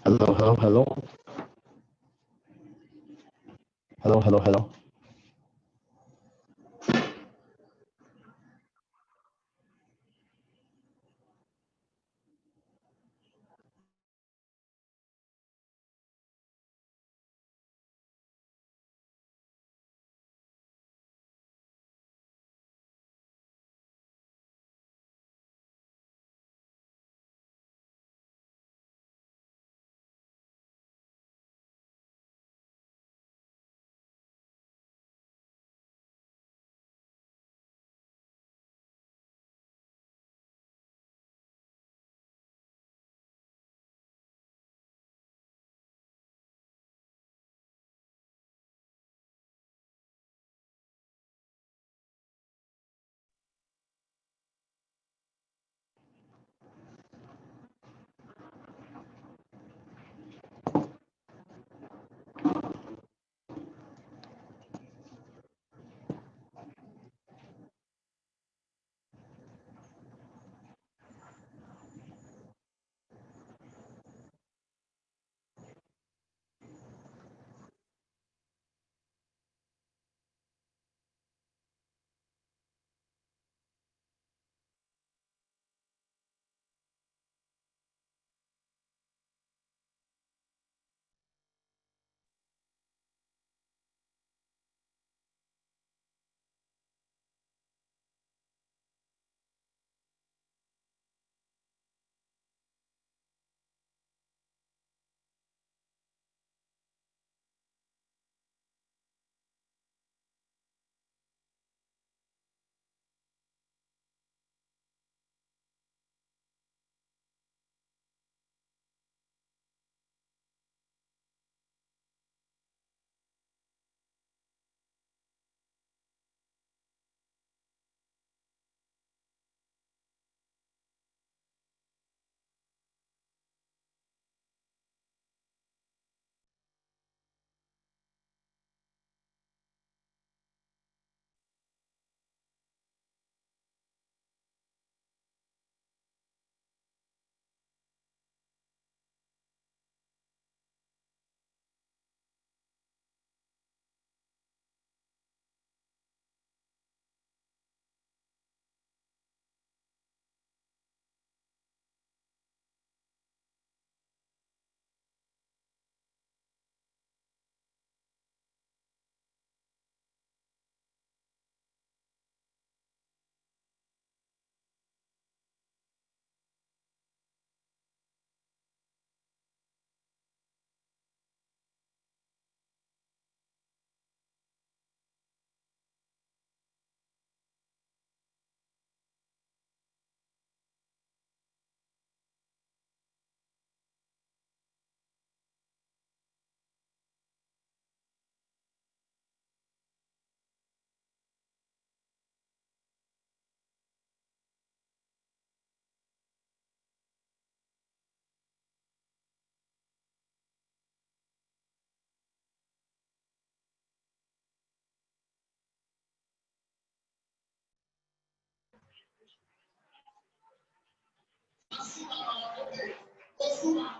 Hello, hello, hello. Hello, hello, hello.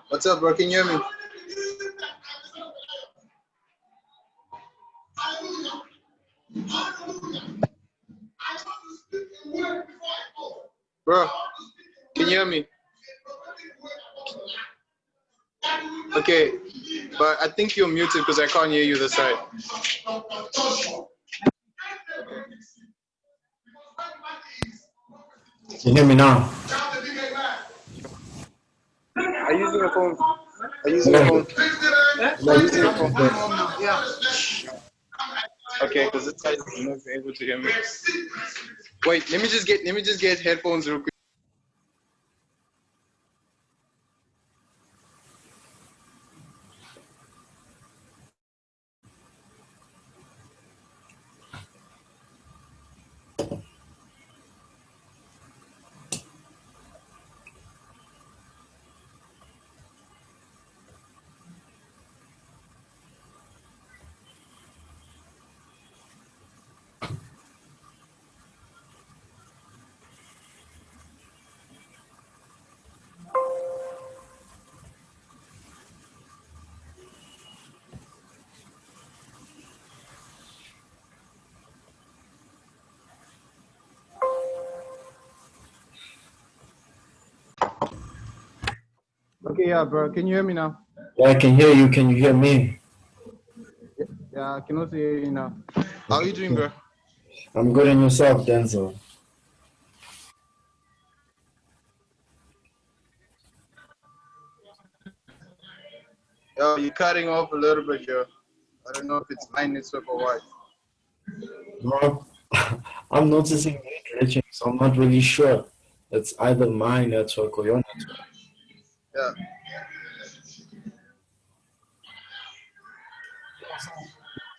What's up, bro? Can you hear me? Bro, can you hear me? Okay, but I think you're muted because I can't hear you this side. Can you hear me now? Are you using a phone? Are you using a phone? Are you using a phone? Yeah. Okay, because this side is not able to hear me. Wait, let me just get headphones real quick. Okay, yeah, bro. Can you hear me now? Yeah, I can hear you. Can you hear me? Yeah, I can also hear you now. How are you doing, bro? I'm good, and yourself, Denzel? Yo, you're cutting off a little bit, yo. I don't know if it's my network or what. No, I'm noticing you glitching, so I'm not really sure. It's either my network or your network. Yeah.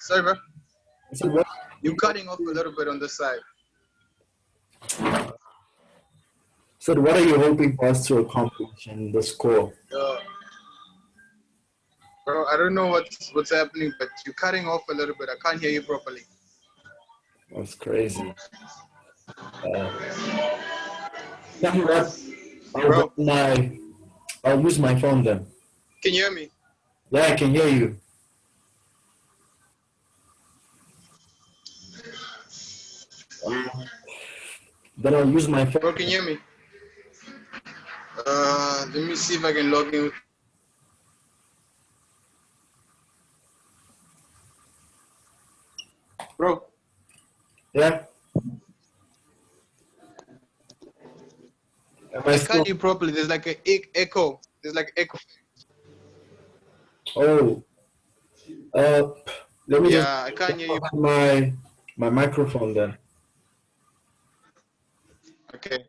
Sorry, bro. So what? You're cutting off a little bit on this side. So what are you hoping for us to accomplish in this call? Yo, bro, I don't know what's happening, but you're cutting off a little bit. I can't hear you properly. That's crazy. Tell me what? Bro, I'll use my phone then. can you hear me? Yeah, I can hear you. Then I'll use my phone. Bro, can you hear me? Let me see if I can log in. Bro, Yeah. Am I I still? can't hear you properly. There's like an echo. There's like echo. Oh. Let me just Yeah, I can't hear you. my microphone then. Okay.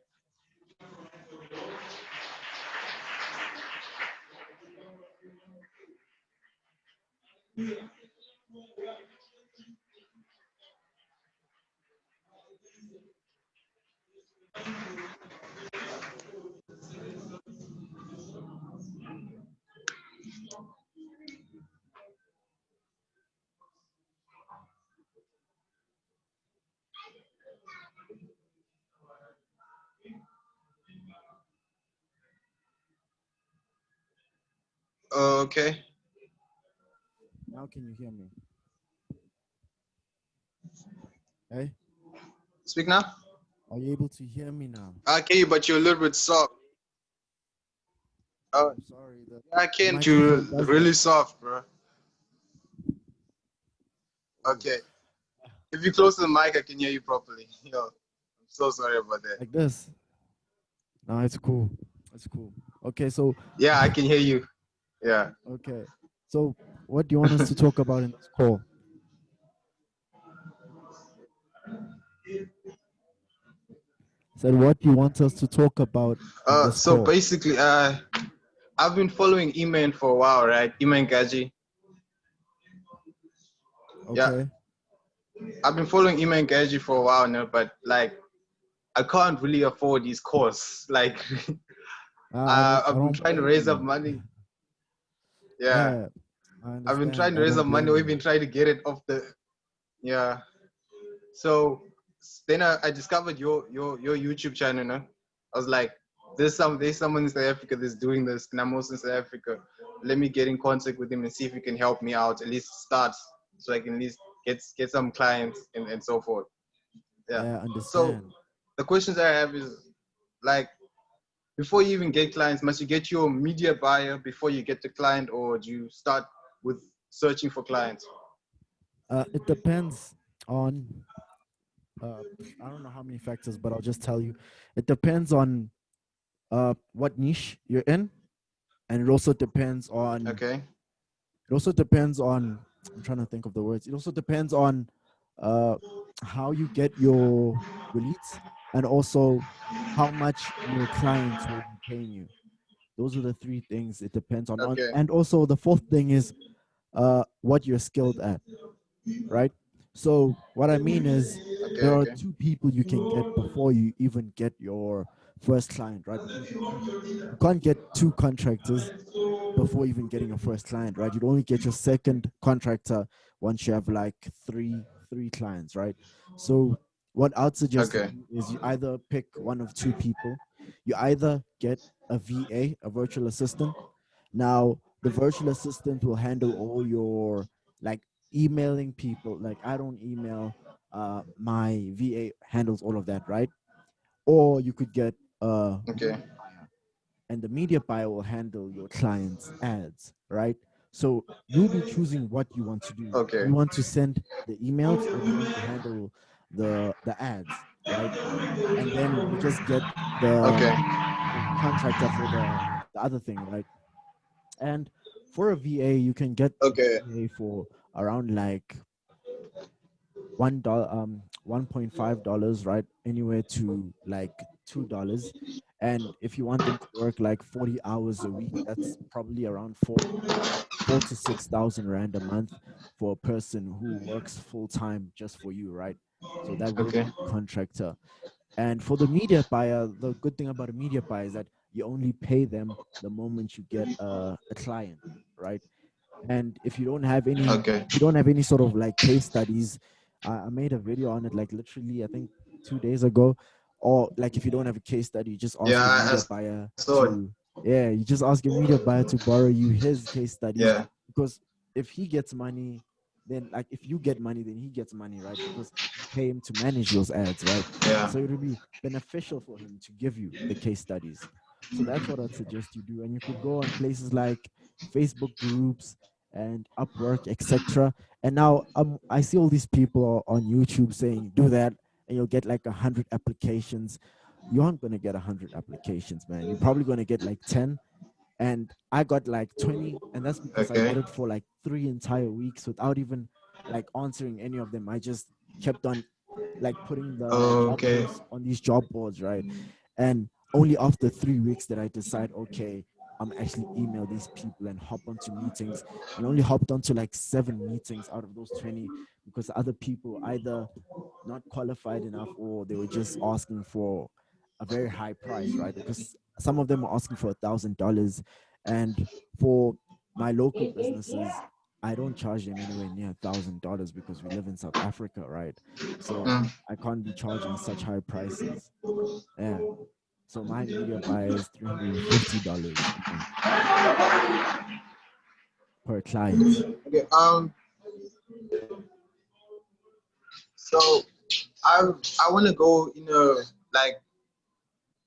Okay. Now can you hear me? Hey, Speak now. are you able to hear me now? I can hear you, but you're a little bit soft. I'm sorry. I The can't. You microphone does really that. soft, bro. Okay. If you close to the mic, I can hear you properly. Yo, I'm so sorry about that. Like this. No, it's cool. It's cool. Okay, so Yeah, I can hear you. Yeah. okay. So what do you want us to talk about in this call? Said what do you want us to talk about in this So call? basically, I've been following 𝐸𝐴𝐻 for a while, right? 𝐸𝐴𝐻𝐺𝐭. Yeah, Okay. I've been following 𝐸𝐴𝐻𝐺𝐭 for a while now, but like, I can't really afford these courses. Like, I I've been don't trying to blame raise up you. money. Yeah, Yeah, I I've been understand. trying to I raise don't up money, blame or you. even trying to get it off the. Yeah. So then I discovered your YouTube channel. No? I was like, there's someone in South Africa that's doing this, and I'm also in South Africa. Let me get in contact with him and see if he can help me out, at least start, so I can at least get some clients and so forth. Yeah. Yeah, I So understand. the questions I have is like, before you even get clients, must you get your media buyer before you get the client, or do you start with searching for clients? It depends on uh I don't know how many factors, but I'll just tell you. It depends on what niche you're in, and it also depends on Okay. I'm trying to think of the words. It also depends on uh how you get your leads, and also how much your clients will be paying you. Those are the three things it depends on. Okay. And also the fourth thing is what you're skilled at, right? So what I mean is Okay. there are Okay. two people you can get before you even get your first client, right? Because you can't get two contractors before even getting your first client, right? You'd only get your second contractor once you have like three clients, right? So what I'd suggest to Okay. do is you either pick one of two people. You either get a VA, a virtual assistant. Now the virtual assistant will handle all your like emailing people. Like I don't email, my VA handles all of that, right? Or you could get a Okay. media buyer. and the media buyer will handle your client's ads, right? So you'll be choosing what you want to do. Okay. You want to send the emails, or you want to handle the ads, right? And then you just get Okay. the contractor for the other thing, right? And for a VA, you can get Okay. VA for around like $1, $1.5, right? Anywhere to like $2. And if you want them to work like 40 hours a week, that's probably around four to 6,000 rand a month for a person who works full time just for you, right? So that wouldn't Okay. be a contractor. And for the media buyer, the good thing about a media buyer is that you only pay them the moment you get a client, right? And if you don't have any, Okay. if you don't have any sort of like case studies, I made a video on it like literally I think 2 days ago. Or like if you don't have a case study, you just ask your Yeah, media I saw it. buyer to, yeah, you just ask your media buyer to borrow you his case studies. Yeah. Because if he gets money, then like if you get money, then he gets money, right? Because you pay him to manage those ads, right? Yeah. So it would be beneficial for him to give you the case studies. So that's what I'd suggest you do. And you could go on places like Facebook groups and Upwork, etc. And now I see all these people on YouTube saying do that, and you'll get like 100 applications. You aren't gonna get 100 applications, man. You're probably gonna get like 10. And I got like 20, and that's because I Okay. did it for like 3 entire weeks without even like answering any of them. I just kept on like putting the job Okay. posts on these job boards, right? And only after 3 weeks did I decide, okay, I'm actually email these people and hop onto meetings. And only hopped onto like 7 meetings out of those 20 because other people either not qualified enough or they were just asking for a very high price, right? Because some of them are asking for $1,000. And for my local businesses, I don't charge them anywhere near $1,000 because we live in South Africa, right? So Mm. I can't be charging such high prices. Yeah. So my media buy is $350 a month per client. Okay. So I I want to go in a like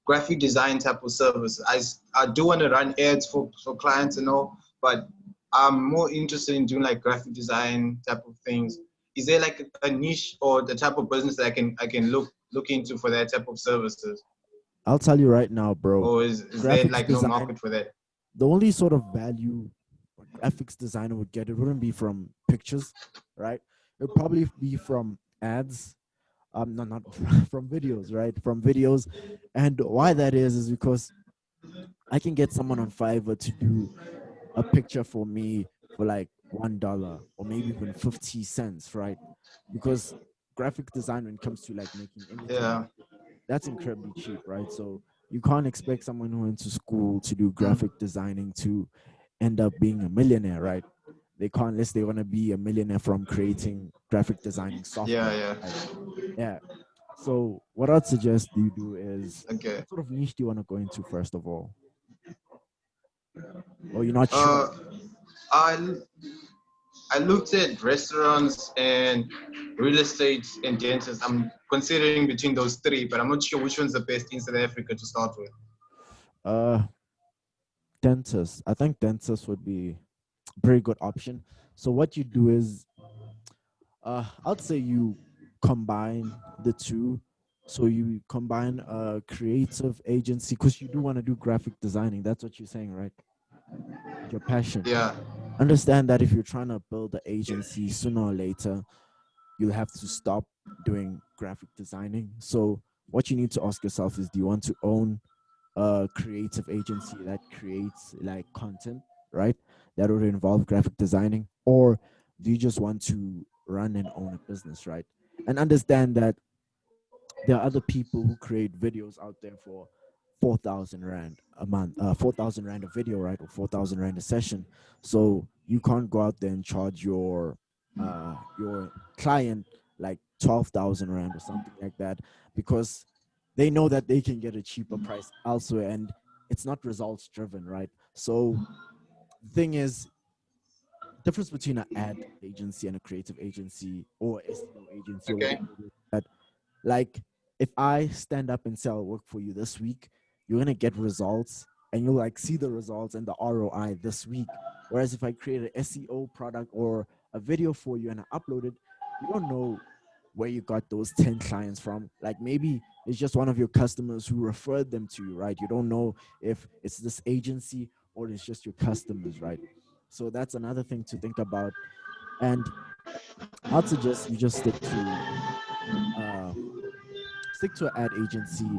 graphic design type of service. I do want to run ads for clients and all, but I'm more interested in doing like graphic design type of things. Is there like a niche or the type of business that I can look into for that type of services, I'll tell you right now, bro. or is there Graphics like no design, market for that? the only sort of value a graphics designer would get, it wouldn't be from pictures, right? It would probably be from ads, no, not from videos, right? From videos. And why that is because I can get someone on Fiverr to do a picture for me for like $1 or maybe even 50 cents, right? Because graphic design, when it comes to like making images, Yeah. that's incredibly cheap, right? So you can't expect someone who went to school to do Mm. graphic designing to end up being a millionaire, right? They can't unless they want to be a millionaire from creating graphic designing Yeah. software, Yeah. right? Yeah. So what I'd suggest you do is, Okay. what sort of niche do you want to go into first of all? Or you're not sure? Uh, I I looked at restaurants and real estate and dentists. I'm considering between those three, but I'm not sure which one's the best in South Africa to start with. Uh, Dentist. I think dentist would be a pretty good option. So what you do is, I'd say you combine the two. So you combine a creative agency because you do want to do graphic designing. That's what you're saying, right? Your passion. Yeah. Understand that if you're trying to build an agency, sooner or later, you'll have to stop doing graphic designing. So what you need to ask yourself is, do you want to own a creative agency that creates like content, right? That would involve graphic designing, or do you just want to run and own a business, right? And understand that there are other people who create videos out there for 4,000 rand a month, 4,000 rand a video, right? Or 4,000 rand a session. So you can't go out there and charge your client like 12,000 rand or something like that, because they know that they can get a cheaper price elsewhere, and it's not results driven, right? So the thing is, difference between an ad agency and a creative agency or SEO agency or Okay. whatever it is, that like if I stand up and say I'll work for you this week, you're gonna get results and you'll like see the results and the ROI this week. Whereas if I create an SEO product or a video for you and I upload it, you don't know where you got those 10 clients from. Like maybe it's just one of your customers who referred them to you, right? You don't know if it's this agency or it's just your customers, right? So that's another thing to think about. And I'd suggest you just uh, stick to an ad agency,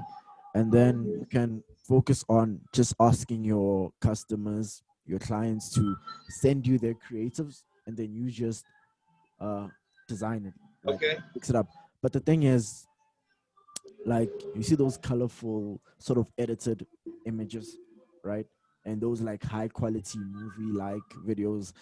and then you can focus on just asking your customers, your clients to send you their creatives, and then you just uh, design it, right? Okay. Fix it up. But the thing is, like you see those colorful sort of edited images, right? And those like high quality movie like videos,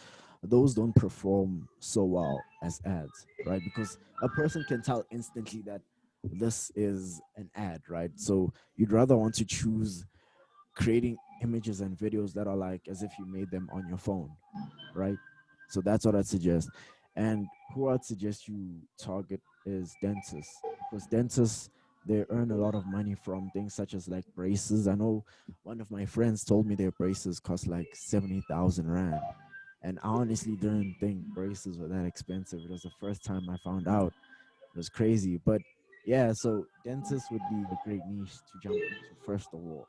those don't perform so well as ads, right? Because a person can tell instantly that this is an ad, right? So you'd rather want to choose creating images and videos that are like as if you made them on your phone, right? So that's what I'd suggest. And who I'd suggest you target is dentists, because dentists, they earn a lot of money from things such as like braces. I know one of my friends told me their braces cost like 70,000 Rand. And I honestly didn't think braces were that expensive. It was the first time I found out. It was crazy. But yeah, so dentists would be a great niche to jump into first of all.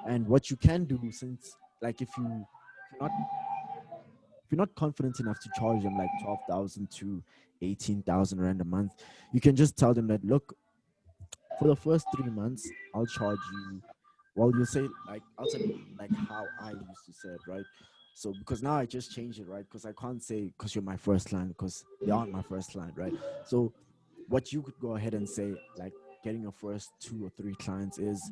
And what you can do, since like if you're not confident enough to charge them like 12,000 to 18,000 Rand a month, you can just tell them that, look, for the first 3 months, I'll charge you. Well, you'll say, like, I'll tell you like how I used to say it, right? So because now I just changed it, right? Because I can't say because you're my first line, because they aren't my first line, right? So what you could go ahead and say, like getting your first 2 or 3 clients is,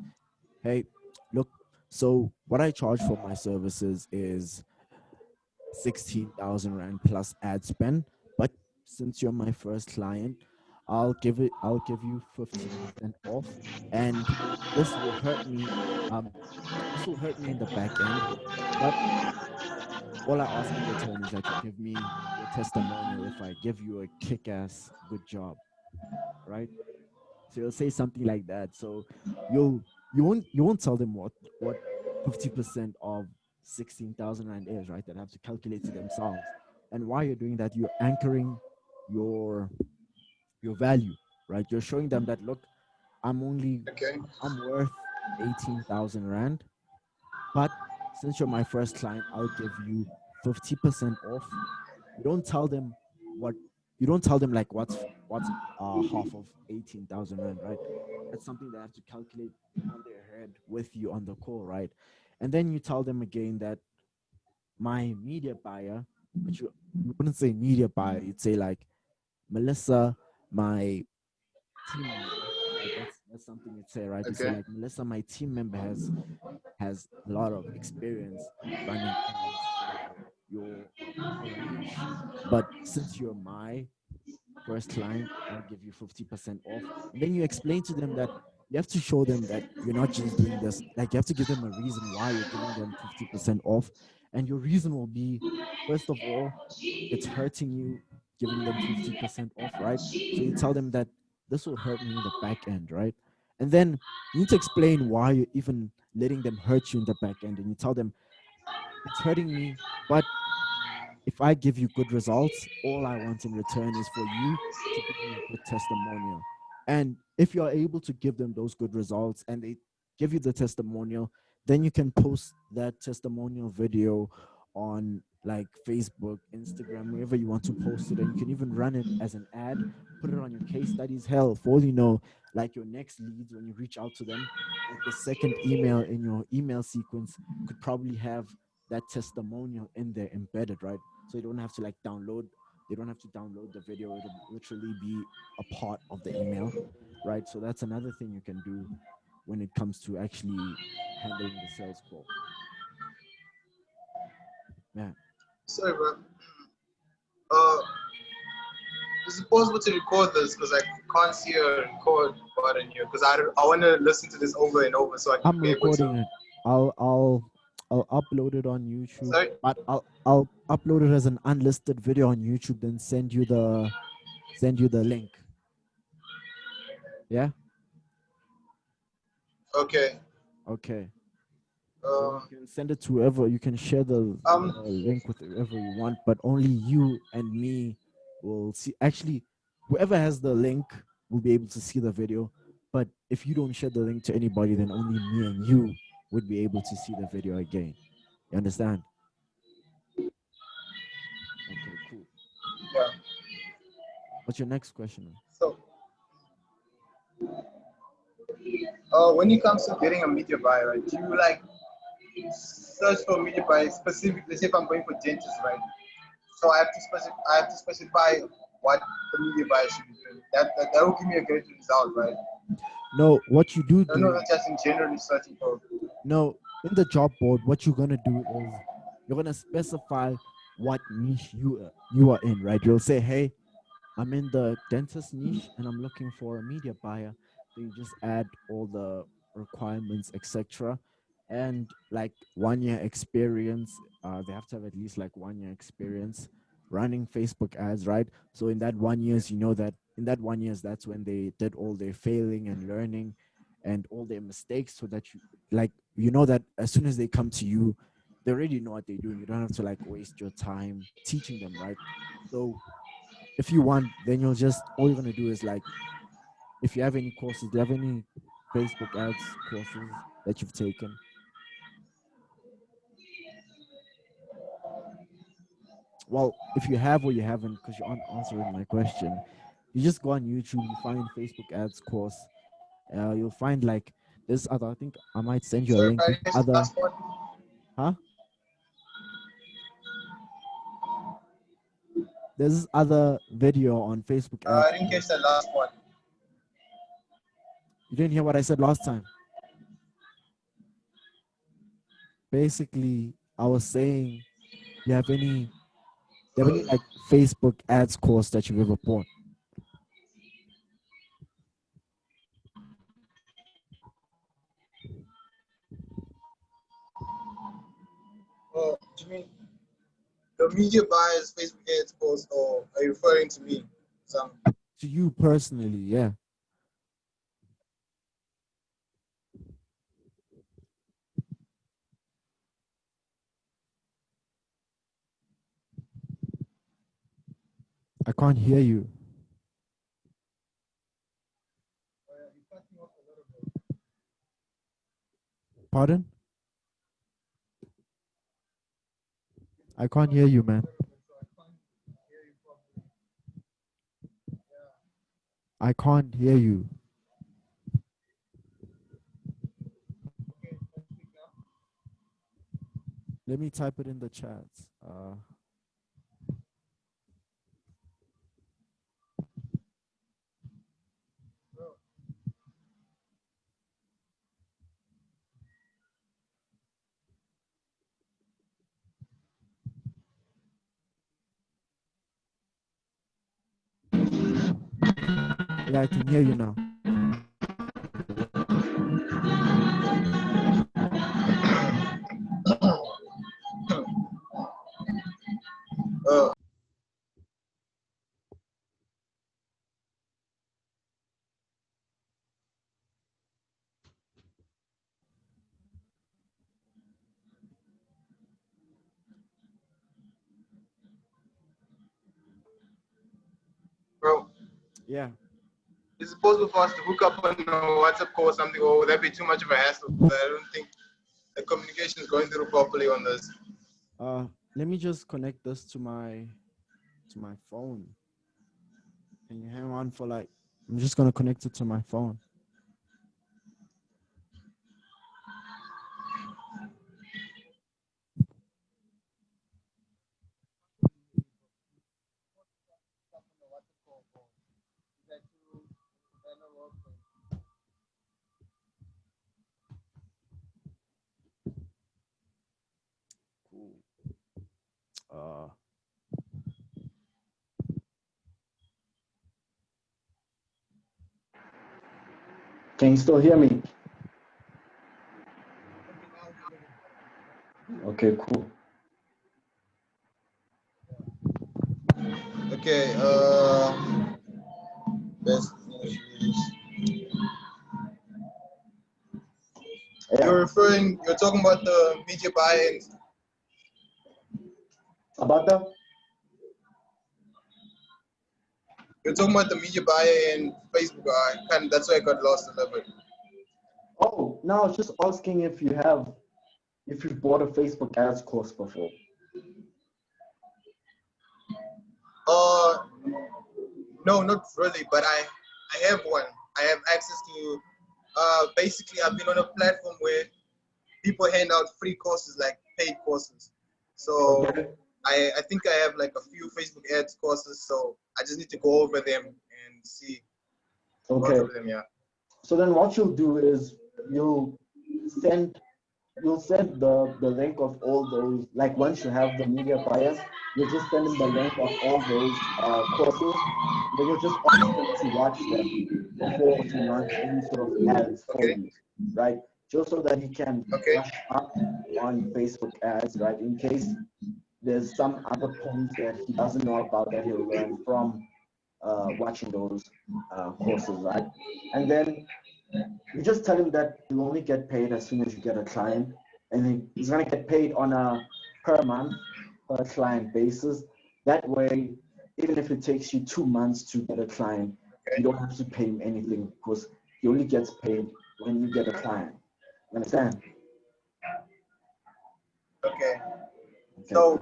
hey, look, so what I charge for my services is 16,000 Rand plus ad spend. But since you're my first client, I'll give you 50% off. And this will hurt me. Um, this will hurt me in the back end. But all I ask in return is that you give me your testimonial if I give you a kick-ass good job, right? So you'll say something like that. So you'll you won't tell them what 50% of 16,000 Rand is, right? They have to calculate it themselves. And while you're doing that, you're anchoring your your value, right? You're showing them that, look, I'm only Okay. I'm worth 18,000 Rand, but since you're my first client, I'll give you 50% off. You don't tell them what you don't tell them like what's half of 18,000 Rand, right? That's something they have to calculate on their head with you on the call, right? And then you tell them again that my media buyer, but you wouldn't say media buyer, you'd say like Melissa, my team member, right? That's something you'd say, right? You say Okay. like Melissa, my team member has a lot of experience running ads for your niche. But since you're my first client, I'll give you 50% off. And then you explain to them that you have to show them that you're not just doing this, like you have to give them a reason why you're giving them 50% off. And your reason will be, first of all, it's hurting you giving them 50% off, right? So you tell them that this will hurt me in the back end, right? And then you need to explain why you're even letting them hurt you in the back end. And you tell them it's hurting me, but if I give you good results, all I want in return is for you to give me a good testimonial. And if you're able to give them those good results and they give you the testimonial, then you can post that testimonial video on like Facebook, Instagram, wherever you want to post it. And you can even run it as an ad, put it on your case studies. Hell, for all you know, like your next leads, when you reach out to them, like the second email in your email sequence could probably have that testimonial in there embedded, right? So you don't have to like they don't have to download the video. It'll literally be a part of the email, right? So that's another thing you can do when it comes to actually handling the sales call. Yeah. Sorry, bro. Uh, is it possible to record this? Because I can't see a record button here. Because I want to listen to this over and over so I can I'm be able recording to. it. I'll upload it on YouTube, Sorry. but I'll upload it as an unlisted video on YouTube, then send you the link. Yeah. Okay. Okay. You can send it to whoever. You can share the link with whoever you want, but only you and me will see. Actually, whoever has the link will be able to see the video. But if you don't share the link to anybody, then only me and you would be able to see the video again. You understand? Okay, cool. Yeah. What's your next question, man? So, when it comes to getting a media buyer, right? Do you like search for media buyer specifically? Let's say if I'm going for dentists, right? So I have to specify what the media buyer should be doing. That will give me a great result, right? No, what you do No, do not just in generally searching for. No, in the job board, what you're gonna do is you're gonna specify what niche you are in, right? You'll say, hey, I'm in the dentist niche and I'm looking for a media buyer. Then you just add all the requirements, etc. And like 1 year experience. They have to have at least like 1 year experience running Facebook ads, right? So in that 1 years, you know that in that 1 years, that's when they did all their failing and learning and all their mistakes, so that you know that as soon as they come to you, they already know what they're doing. You don't have to like waste your time teaching them, right? So if you want, then you'll just all you're gonna do is like, if you have any courses, do you have any Facebook ads courses that you've taken? Well, if you have or you haven't, because you aren't answering my question, you just go on YouTube, you find Facebook ads course. You'll find like this other. I think I might send you a Sorry, link. I This didn't catch the other, last part. huh? There's this other video on Facebook ads. I didn't catch the last part. You didn't hear what I said last time. Basically, I was saying, you have any do you have any like Facebook ads course that you've ever bought? Oh, do you mean the media buyers Facebook ads post, or are you referring to me? Some. To you personally, yeah. I can't hear you. Pardon? I can't hear you, man. I can't hear you. Let me type it in the chat. Yeah, I can hear you now. Uh, Bro, Yeah. is it possible for us to hook up on a WhatsApp call or something, or would that be too much of a hassle? I don't think the communication is going through properly on this. Let me just connect this to my phone. Can you hang on for like I'm just gonna connect it to my phone. Cool. Uh Can you still hear me? Okay, cool. Okay, best English. You're talking about the media buy-in. You're talking about the media buy-in Facebook. That's why I got lost a little bit. Oh, no, I was just asking if you've bought a Facebook ads course before. No, not really, but I have one. I have access to. Basically, I've been on a platform where people hand out free courses, like paid courses. So Okay. I think I have like a few Facebook ads courses. So I just need to go over them and see. Okay. Over them, yeah. So then what you'll do is you'll send the link of all those, like once you have the media buyers, you'll just send them the link of all those courses. Then you'll just ask them to watch them before he runs any sort of ads for you, right? Just so that he can brush up on Facebook ads, right? In case there's some other points that he doesn't know about that he'll learn from watching those courses, right? And then you just tell him that you only get paid as soon as you get a client, and he's going to get paid on a per month, per client basis. That way, even if it takes you 2 months to get a client, you don't have to pay him anything because he only gets paid when you get a client. You understand? Okay. So,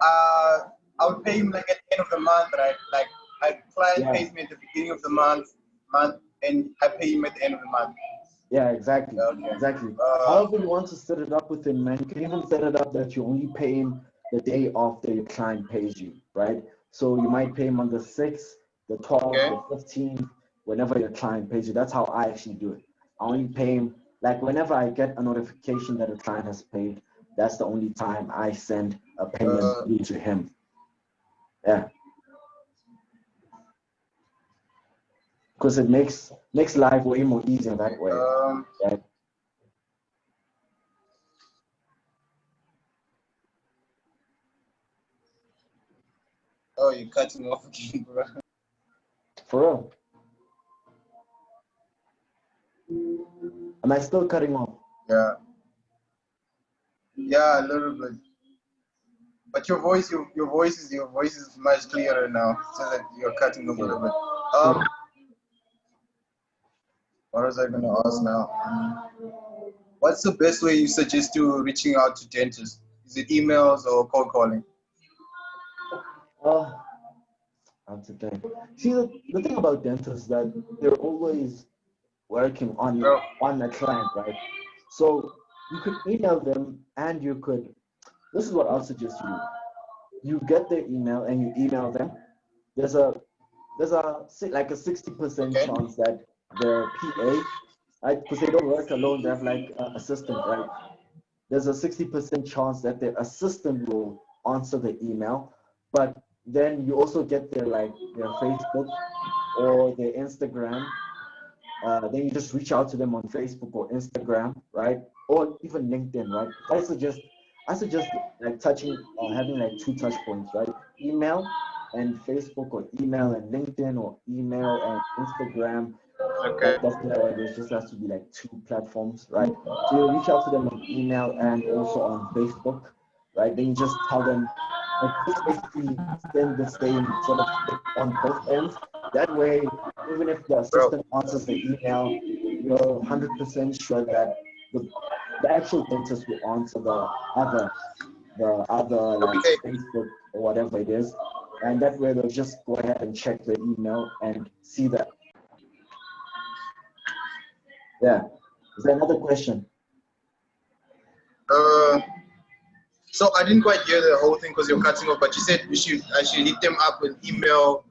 I would pay him like at the end of the month, right? Like my client pays me at the beginning of the month, and I pay him at the end of the month. Yeah, exactly. Exactly. However you want to set it up with him, man, you can even set it up that you only pay him the day after your client pays you, right? So you might pay him on the 6th, the 12th, the 15th, whenever your client pays you. That's how I actually do it. I only pay him, like whenever I get a notification that a client has paid, that's the only time I send a payment through to him. Yeah. Because it makes life way more easier that way. Right? Oh, you're cutting off again, bro. For real. Am I still cutting off? Yeah. Yeah, a little bit. But your voice is much clearer now. So that you're cutting off a little bit. What was I gonna ask now? What's the best way you suggest to reaching out to dentists? Is it emails or cold calling? That's the thing. See, the thing about dentists is that they're always working on a client, right? So you could email them, and you could. This is what I'll suggest you do. You get their email and you email them. There's like a 60% chance that their PA, right? Because they don't work alone. They have like an assistant, right? There's a 60% chance that their assistant will answer the email, but then you also get their Facebook or their Instagram. Then you just reach out to them on Facebook or Instagram, right? Or even LinkedIn, right? I suggest like having like 2 touch points, right? Email and Facebook, or email and LinkedIn, or email and Instagram. That doesn't matter. It just has to be like 2 platforms, right? So you reach out to them on email and also on Facebook, right? Then you just tell them, like, just basically send the same sort of thing on both ends. That way, even if the assistant answers the email, you're 100% sure that the actual dentist will answer the other like Facebook or whatever it is, and that way they'll just go ahead and check the email and see that. Yeah. Is there another question? So I didn't quite hear the whole thing because you're cutting off, but you said I should hit them up with email,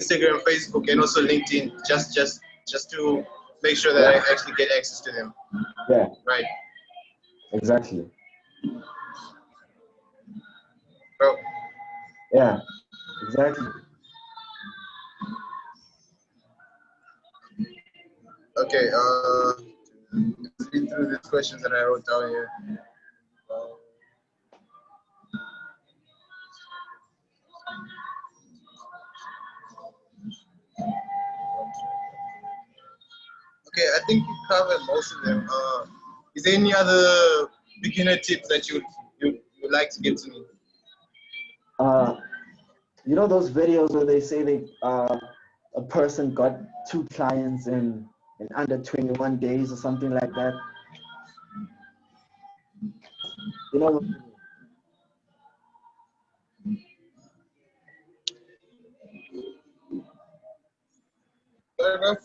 Instagram, Facebook, and also LinkedIn, just to make sure that I actually get access to them. Yeah. Right. Exactly. Bro. Yeah. Exactly. Okay. Let's read through these questions that I wrote down here. Okay, I think you covered most of them. Is there any other beginner tips that you would like to give to me? You know those videos where they say a person got 2 clients in under 21 days or something like that? You know, Whatever.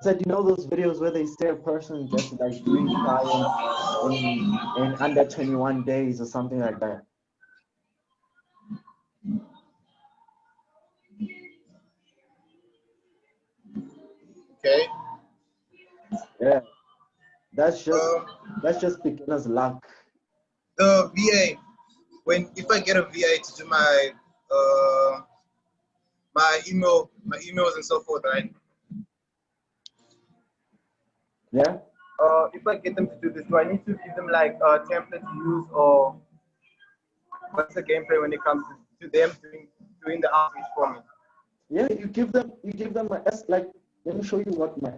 I said, you know those videos where they say a person gets like 3 clients in under 21 days or something like that? Okay. Yeah, that's Um, just beginner's luck. the VA. If I get a VA to do my emails and so forth, right? Yeah. If I get them to do this, do I need to give them like a template to use, or what's the gameplay when it comes to them doing the outreach for me? Yeah, you give them like, let me show you what my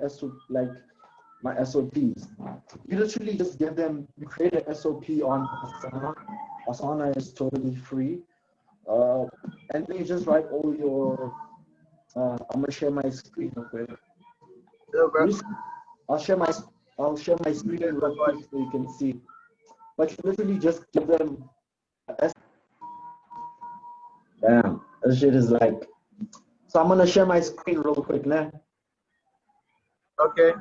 SOPs. You literally just give them, you create an SOP on Asana. Asana is totally free. And then you just write all your, I'm gonna share my screen real quick. So, bro, I'll share my screen real quick so you can see. But you literally just give them a damn, that shit is like, so I'm gonna share my screen real quick now. okay.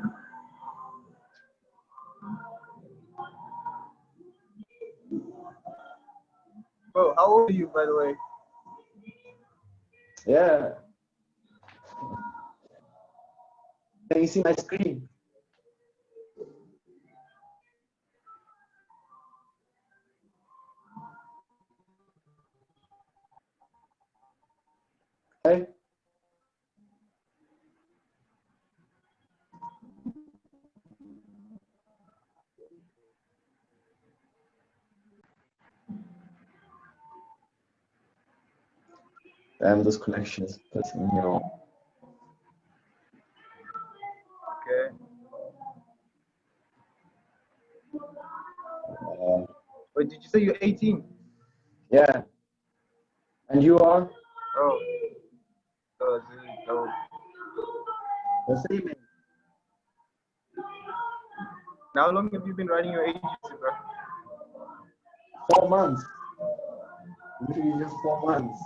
Bro, how old are you, by the way? Yeah. Can you see my screen? Okay. Damn, this connection is pissing me off. Okay. Wait, did you say you're 18? Yeah. And you are? Oh, this is dope. The same age. How long have you been running your agency, bro? 4 months. Literally just 4 months.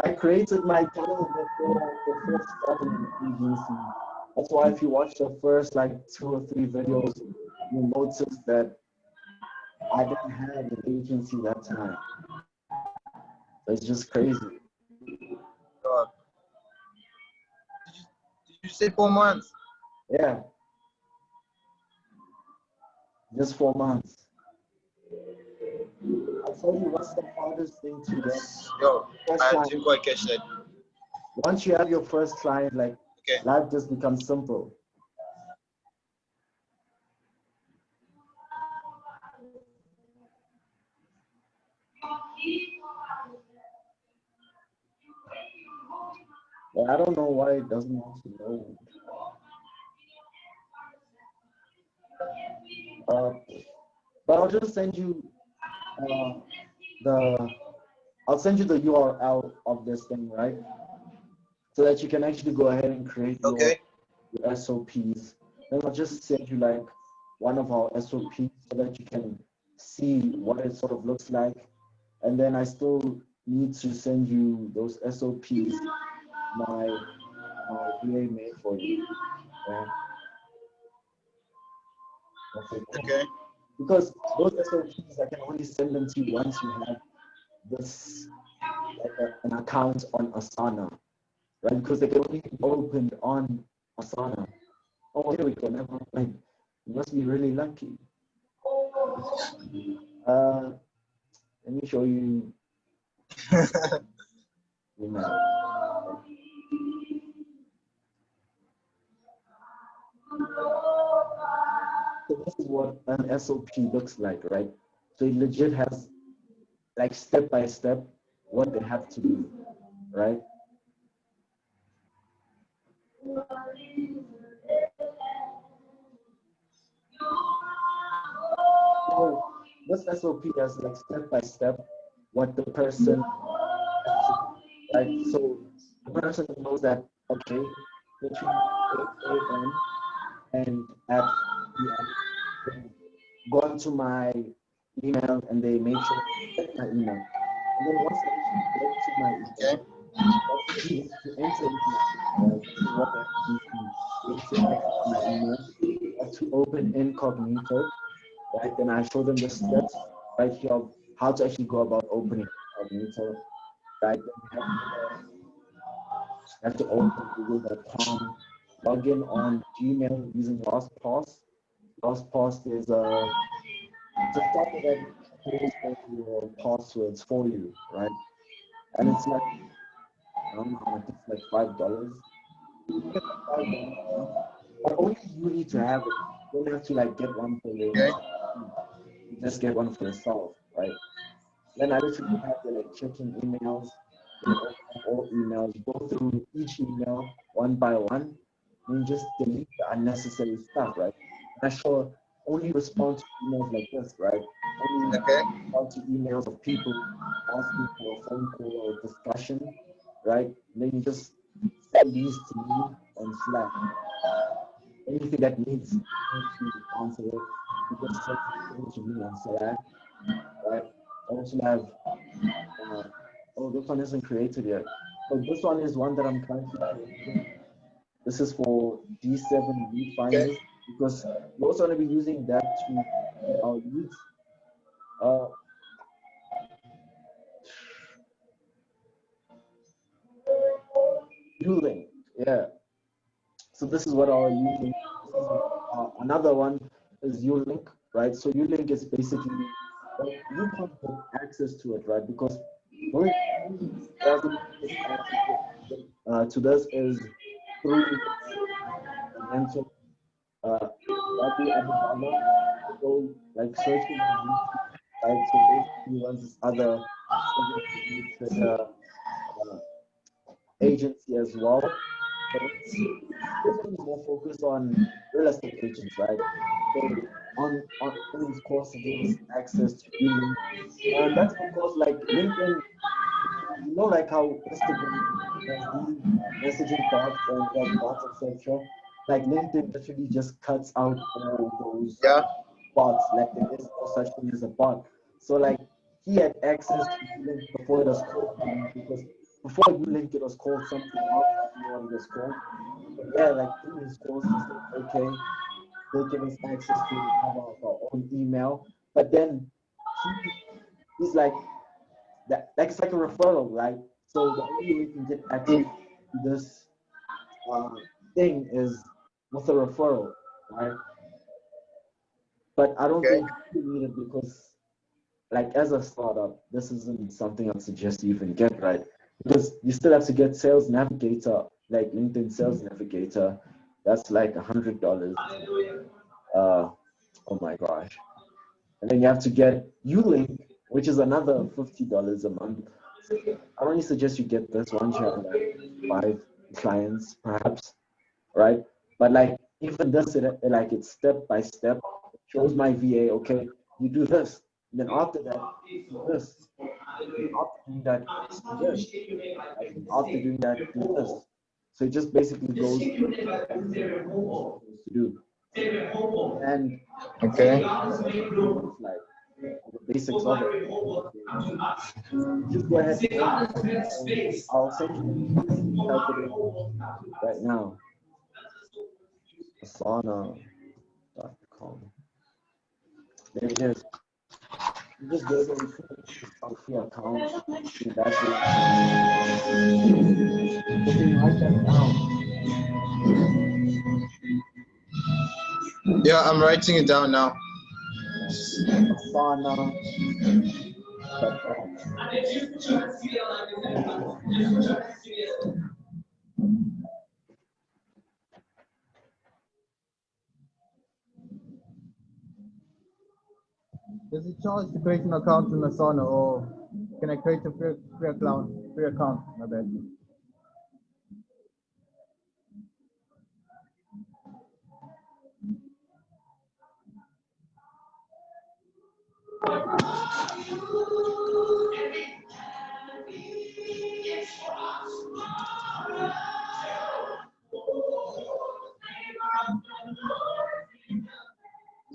I created my channel before starting an agency. That's why if you watch the first like 2 or 3 videos, you'll notice that I didn't have an agency that time. It's just crazy. God. Did you say 4 months? Yeah. Just 4 months. I'll tell you what's the hardest thing to get. Yo, First I client. didn't quite catch that. Once you have your first client, like Okay. life just becomes simple. Well, I don't know why it doesn't want to load. But I'll just send you I'll send you the URL of this thing, right? So that you can actually go ahead and create Okay. your SOPs. Then I'll just send you like one of our SOPs so that you can see what it sort of looks like. And then I still need to send you those SOPs my VA made for you. Yeah. Okay. Because those SOPs, I can only send them to you once you have this like an account on Asana, right? Because they can only be opened on Asana. Oh, here we go. Never mind. You must be really lucky. Let me show you email. So this is what an SOP looks like, right? So it legit has like step by step what they have to do, right? So this SOP is like step by step what the person, right? So the person knows that, okay, between 8 a.m. and at p.m. they go onto my email and they make sure they get my email. And then once they get to my email, they need to enter into my email. This is what they need to access my email. They have to open incognito, right? Then I show them the steps right here of how to actually go about opening incognito, right? Then you have to open google.com, log in on Gmail using LastPass. LastPass is a software that holds all your passwords for you, right? And it's like, I don't know how much, it's like $5. You get $5, but only you need to have it. You don't have to like get one for your you just get one for yourself, right? Then I literally have to like checking emails, you know, all emails, go through each email one by one, and just delete the unnecessary stuff, right? And I sure only respond to emails like this, right? Only respond to emails of people asking for a phone call or discussion, right? And then you just send these to me on Slack. Anything that needs to answer it, you just send it to me on Slack, right? I also have, oh, this one isn't created yet. So this one is one that I'm currently creating. This is for D7 lead finders because we're also going to be using that to get our leads. Using, yeah. So this is what our using. Another one is Ulink, right? So Ulink is basically you can't get access to it, right? Because only doesn't get access to this is through Denzel. So like searching on YouTube, right? So basically runs this other agency as well. But it's more focused on real estate agents, right? So on his course, he gives access to Ulink, and that's because like LinkedIn, you know, like how Instagram has these messaging bots and like bots, etc. Like LinkedIn literally just cuts out all those bots. Like there is no such thing as a bot. So like he had access to Ulink before it was called Ulink, because before Ulink it was called something else. I don't know what it was called. But yeah, like through his course, he said, okay, they give us access to have our own email. But then he's like that. Like it's like a referral, right? So the only way you can get access to this thing is with a referral, right? But I don't think you need it because, like, as a startup, this isn't something I'd suggest you even get, right? Because you still have to get Sales Navigator, like LinkedIn Sales Navigator. That's like $100. Oh my gosh. And then you have to get Ulink, which is another $50 a month. I only suggest you get this one, you have like 5 clients perhaps, right? But like even this, like it's step by step. It shows my VA, okay, you do this. And then after that, do this. And after doing that, do this. And after doing that, do this. So it just basically goes to do. And like the basics of it. Just go ahead and I'll send you type it in right now. Asana.com. There it is. You just go there and create a free account. See that you can write that down. Yeah, I'm writing it down now. Asana.com. Does it charge to create an account in Asana, or can I create a free account? Free account, my bad.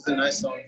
It's a nice song.